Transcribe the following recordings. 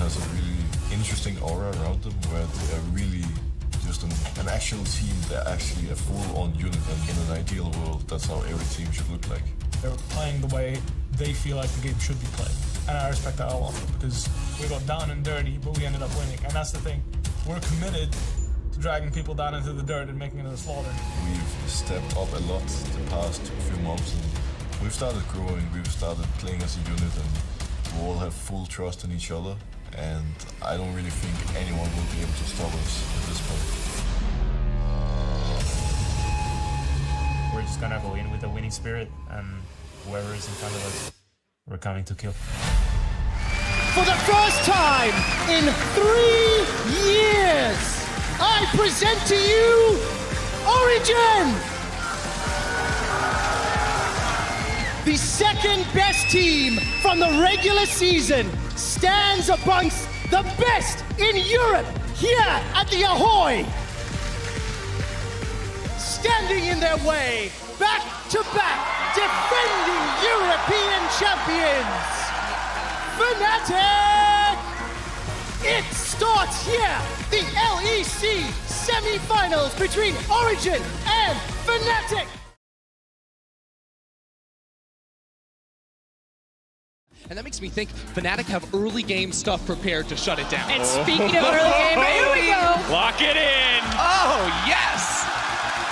has a really interesting aura around them, where they are really just an actual team. They're actually a full-on unit, and in an ideal world, that's how every team should look like. They're playing the way they feel like the game should be played, and I respect that a lot because we got down and dirty, but we ended up winning, and that's the thing. We're committed to dragging people down into the dirt and making it a slaughter. We've stepped up a lot the past few months, and we've started growing. We've started playing as a unit, and we all have full trust in each other. And I don't really think anyone will be able to stop us at this point. We're just gonna go in with a winning spirit, and whoever is in front of us, we're coming to kill. For the first time in 3 years, I present to you Origin! The second best team from the regular season stands amongst the best in Europe here at the Ahoy. Standing in their way, back to back, defending European champions, Fnatic! It starts here, the LEC semi-finals between Origin and Fnatic. And that makes me think Fnatic have early game stuff prepared to shut it down. And speaking of early game, here we go. Lock it in. Oh, yes.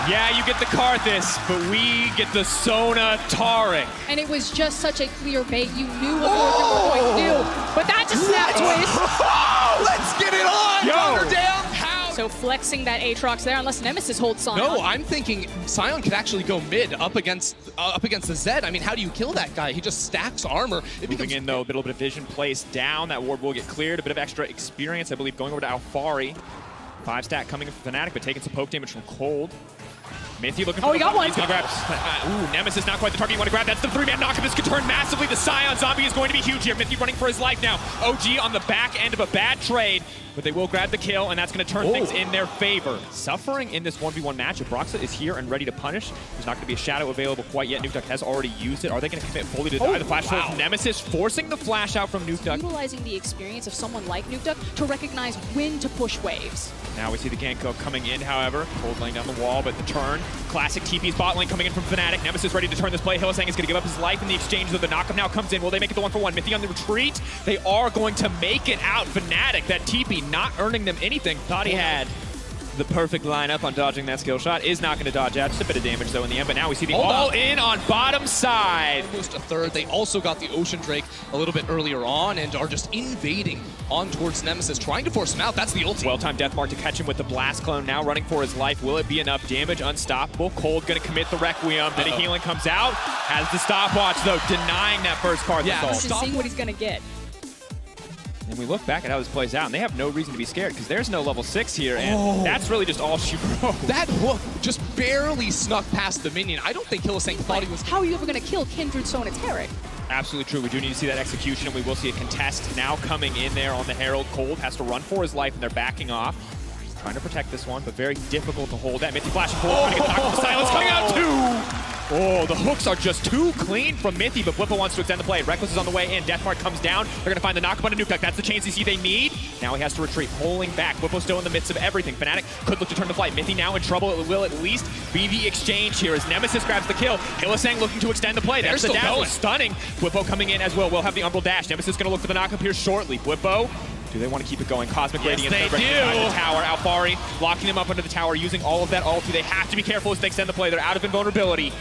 Yeah, you get the Karthus, but we get the Sona Taric. And it was just such a clear bait. You knew what Origin were going to do. But that just snap twist. Oh, let's get it on. Thunder down. How? So flexing that Aatrox there, unless Nemesis holds Sion. No, I'm thinking Sion could actually go mid up against the Zed. I mean, how do you kill that guy? He just stacks armor. Moving in though, a little bit of vision placed down. That ward will get cleared. A bit of extra experience, I believe, going over to Alfari. 5-stack coming in from Fnatic, but taking some poke damage from Cold. Mithy looking for he got one. He's gonna grab. Ooh, Nemesis not quite the target you want to grab. That's the 3-man knockup. This could turn massively. The Sion zombie is going to be huge here. Mithy running for his life now. OG on the back end of a bad trade, but they will grab the kill, and that's going to turn things in their favor. Suffering in this 1v1 matchup. Broxa is here and ready to punish. There's not going to be a shadow available quite yet. Nukeduck has already used it. Are they going to commit fully to die? The flash from Nemesis forcing the flash out from Nukeduck. Utilizing the experience of someone like Nukeduck to recognize when to push waves. Now we see the gank coming in, however. Cold laying down the wall, but the turn. Classic TP's bot lane coming in from Fnatic. Nemesis ready to turn this play. Hylissang is going to give up his life in the exchange, though the knockup now comes in. Will they make it the 1-for-1? Mithy on the retreat. They are going to make it out. Fnatic, that TP not earning them anything. Thought he had the perfect lineup on dodging that skill shot. Is not going to dodge out. Just a bit of damage, though, in the end. But now we see the all-in on bottom side. Almost a third. They also got the Ocean Drake a little bit earlier on and are just invading on towards Nemesis, trying to force him out. That's the ulti. Well-timed Deathmark to catch him with the Blast Clone, now running for his life. Will it be enough damage? Unstoppable. Cold going to commit the Requiem. Then a healing comes out. Has the stopwatch, though, denying that first card. Just seeing what he's going to get. And we look back at how this plays out, and they have no reason to be scared because there's no level 6 here, and that's really just all she wrote. That hook just barely snuck past the minion. I don't think Hylissang thought he was... How are you ever going to kill Kindred Sona Taric? Absolutely true. We do need to see that execution, and we will see a contest now coming in there on the Herald. Cold has to run for his life, and they're backing off. Trying to protect this one, but very difficult to hold that. Mithy flashing forward, trying to get knocked from silence, coming out too! Oh, the hooks are just too clean from Mithy, but Blippo wants to extend the play. Reckless is on the way in. Deathmark comes down. They're going to find the knockup on a Nukeduck. That's the chain CC they need. Now he has to retreat, pulling back. Blippo still in the midst of everything. Fnatic could look to turn the fight. Mithy now in trouble. It will at least be the exchange here as Nemesis grabs the kill. Hylissang looking to extend the play. There's the dazzle. Stunning. Blippo coming in as well. We'll have the Umbral dash. Nemesis going to look for the knockup here shortly. Blippo. Do they want to keep it going? Cosmic Radiance. Yes, they do. The tower. Alfari locking them up under the tower, using all of that ulti. They have to be careful as they extend the play. They're out of invulnerability.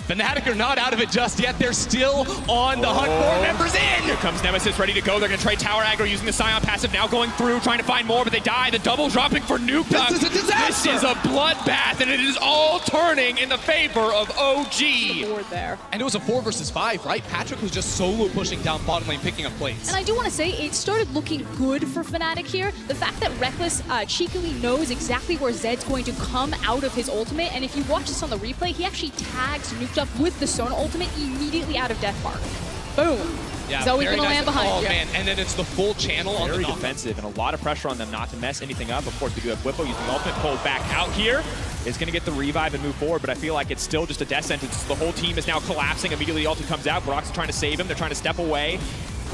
Fnatic are not out of it just yet. They're still on the hunt. More members in. Here comes Nemesis ready to go. They're going to trade tower aggro using the Sion passive. Now going through, trying to find more, but they die. The double dropping for Nukeduck. This is a disaster. This is a bloodbath, and it is all turning in the favor of OG. Board there. And it was a 4 versus 5, right? Patrick was just solo pushing down bottom lane, picking up plates. And I do want to say, it started looking good for Fnatic here. The fact that Reckless cheekily knows exactly where Zed's going to come out of his ultimate, and if you watch this on the replay, he actually tags Nukeduck with the Sona ultimate immediately out of Deathmark. Boom. Yeah, Zoe's very gonna nice. land behind Oh you. man, and then it's the full channel on the Very knock. defensive and a lot of pressure on them not to mess anything up. Of course, we do have Blippo using the ultimate. Pulled back out here. Is going to get the revive and move forward, but I feel like it's still just a death sentence. The whole team is now collapsing. Immediately the ultimate comes out. Brock's trying to save him. They're trying to step away.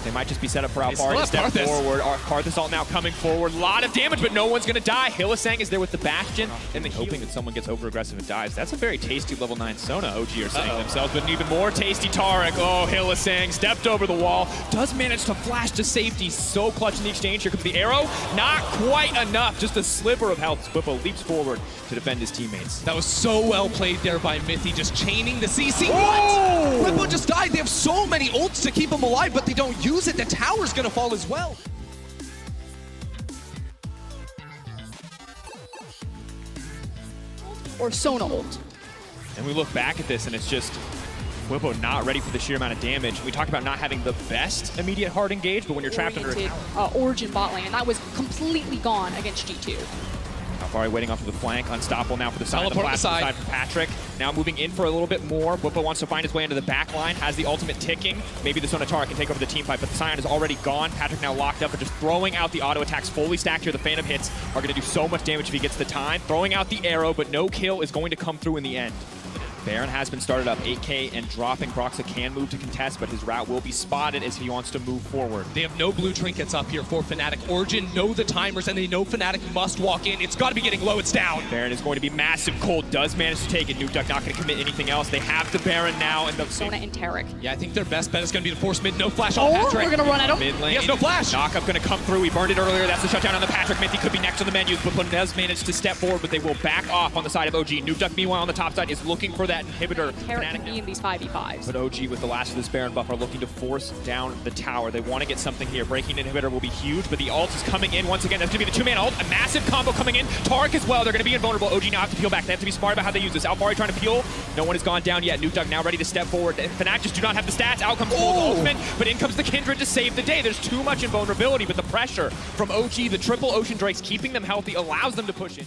They might just be set up for They still Alphari to have step Karthus. forward. Karthus now coming forward. A lot of damage, but no one's going to die. Hylissang is there with the Bastion, and hoping that someone gets over-aggressive and dies. That's a very tasty level 9 Sona, OG are saying themselves, but an even more tasty Taric. Oh, Hylissang stepped over the wall. Does manage to flash to safety. So clutch in the exchange. Here comes the arrow. Not quite enough. Just a sliver of health. Swippo leaps forward to defend his teammates. That was so well played there by Mythy, just chaining the CC. Whoa! What? Whippo just died. They have so many ults to keep him alive, but they don't use it. The tower's gonna fall as well. Or Sona ult. And we look back at this, and it's just Whippo not ready for the sheer amount of damage. We talked about not having the best immediate hard engage, but when you're trapped under a tower. Origin bot lane, and that was completely gone against G2. Alphari waiting off of the flank, unstoppable now for the side. Teleport the side. side for Patrick. Now moving in for a little bit more. Whippo wants to find his way into the back line, has the ultimate ticking. Maybe the Sonatara can take over the team fight, but the Scion is already gone. Patrick now locked up and just throwing out the auto attacks fully stacked here. The Phantom hits are going to do so much damage if he gets the time. Throwing out the arrow, but no kill is going to come through in the end. Baron has been started up, 8K and dropping. Broxa can move to contest, but his route will be spotted as he wants to move forward. They have no blue trinkets up here for Fnatic. Origin know the timers, and they know Fnatic must walk in. It's got to be getting low. It's down. Baron is going to be massive. Cold does manage to take it. Nukeduck not going to commit anything else. They have the Baron now. And the Sona and Taric. Yeah, I think their best bet is going to be to force mid. No flash on Oh, Patrick. we're going to run at him. Mid lane. He has no flash. Knockup going to come through. He burned it earlier. That's the shutdown on the Patrick. Mythy could be next on the menu. But does manage to step forward, but they will back off on the side of OG. Nukeduck, meanwhile, on the top side is looking for that inhibitor. Taric can be in these 5v5s. But OG, with the last of this Baron buff, are looking to force down the tower. They want to get something here. Breaking inhibitor will be huge, but the ult is coming in once again. That's going to be the two-man ult. A massive combo coming in. Taric as well. They're going to be invulnerable. OG now have to peel back. They have to be smart about how they use this. Alphari trying to peel. No one has gone down yet. Nukeduck now ready to step forward. Fnatic just do not have the stats. Out comes ultimate, but in comes the Kindred to save the day. There's too much invulnerability, but the pressure from OG, the triple Ocean Drakes, keeping them healthy, allows them to push in.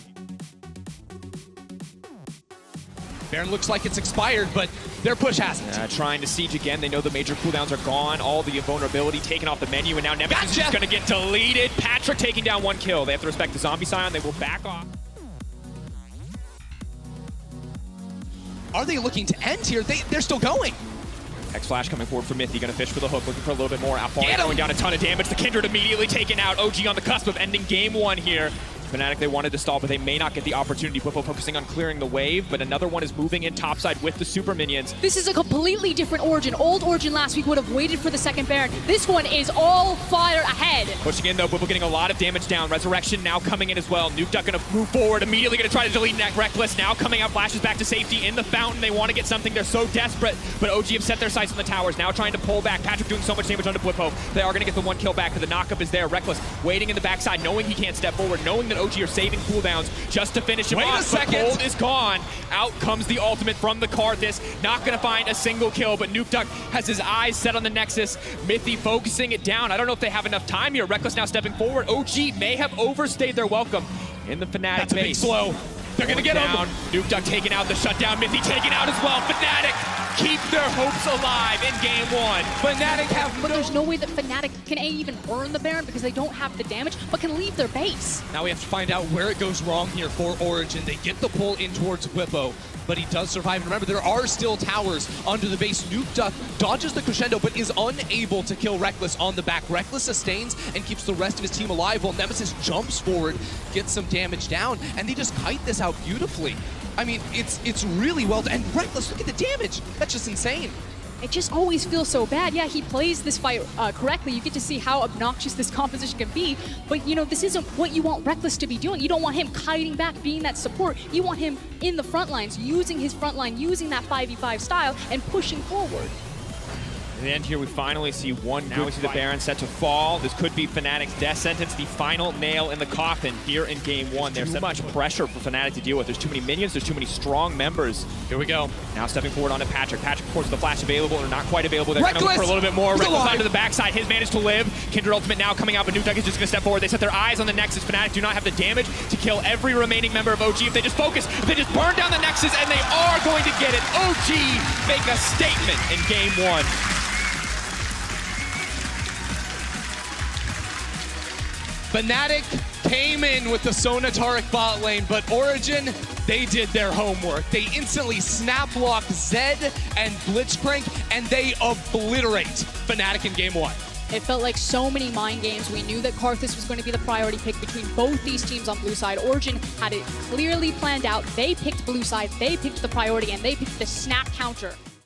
Baron looks like it's expired, but their push hasn't. Trying to siege again. They know the major cooldowns are gone. All the invulnerability taken off the menu, and now Nemesis is just going to get deleted. Patrick taking down one kill. They have to respect the zombie Scion. They will back off. Are they looking to end here? They're still going. X-Flash coming forward for Mythy, gonna fish for the hook, looking for a little bit more. Alphari Get him! going down a ton of damage. The Kindred immediately taken out. OG on the cusp of ending game one here. Fnatic, they wanted to stall, but they may not get the opportunity. Whippo focusing on clearing the wave, but another one is moving in topside with the super minions. This is a completely different Origin. Old Origin last week would have waited for the second Baron. This one is all fire ahead. Pushing in though, Whippo getting a lot of damage down. Resurrection now coming in as well. Nukeduck gonna move forward, immediately gonna try to delete Reckless. Now coming out, flashes back to safety in the fountain. They want to get something, they're so desperate, but OG have set their sights on the towers. Now trying to pull back. Patrick doing so much damage onto Whippo. They are gonna get the one kill back, because the knockup is there. Reckless waiting in the backside, knowing he can't step forward, knowing that OG are saving cooldowns just to finish him off. Wait a second. Cold is gone. Out comes the ultimate from the Karthus. Not gonna find a single kill, but Nukeduck has his eyes set on the Nexus. Mythy focusing it down. I don't know if they have enough time here. Reckless now stepping forward. OG may have overstayed their welcome in the Fnatic That's a big base. slow. They're gonna get down. him. Nukeduck taking out the shutdown. Mythy taken out as well. Fnatic keep their hopes alive in game one. Fnatic have But there's no way that Fnatic can even burn the Baron because they don't have the damage, but can leave their base. Now we have to find out where it goes wrong here for Origin. They get the pull in towards Whippo, but he does survive. And remember, there are still towers under the base. Nukeduck dodges the crescendo, but is unable to kill Reckless on the back. Reckless sustains and keeps the rest of his team alive, while Nemesis jumps forward, gets some damage down, and they just kite this out beautifully. I mean, it's really well done. And Reckless, look at the damage. That's just insane. It just always feels so bad. Yeah, he plays this fight correctly. You get to see how obnoxious this composition can be. But, you know, this isn't what you want Reckless to be doing. You don't want him kiting back, being that support. You want him in the front lines, using his front line, using that 5v5 style, and pushing forward. In the end here, we finally see one. Now we see the Baron set to fall. This could be Fnatic's death sentence, the final nail in the coffin here in game one. There's too much pressure for Fnatic to deal with. There's too many minions, there's too many strong members. Here we go. Now stepping forward onto Patrick. Patrick, of course, the flash available, or not quite available. They're going to look for a little bit more. Reckless onto the backside. His managed to live. Kindred ultimate now coming out, but Nukeduck is just going to step forward. They set their eyes on the Nexus. Fnatic do not have the damage to kill every remaining member of OG. If they just focus, if they just burn down the Nexus, and they are going to get it. OG make a statement in game one. Fnatic came in with the Sonataric bot lane, but Origin, they did their homework. They instantly snap lock Zed and Blitzcrank, and they obliterate Fnatic in game one. It felt like so many mind games. We knew that Karthus was going to be the priority pick between both these teams on blue side. Origin had it clearly planned out. They picked blue side, they picked the priority, and they picked the snap counter.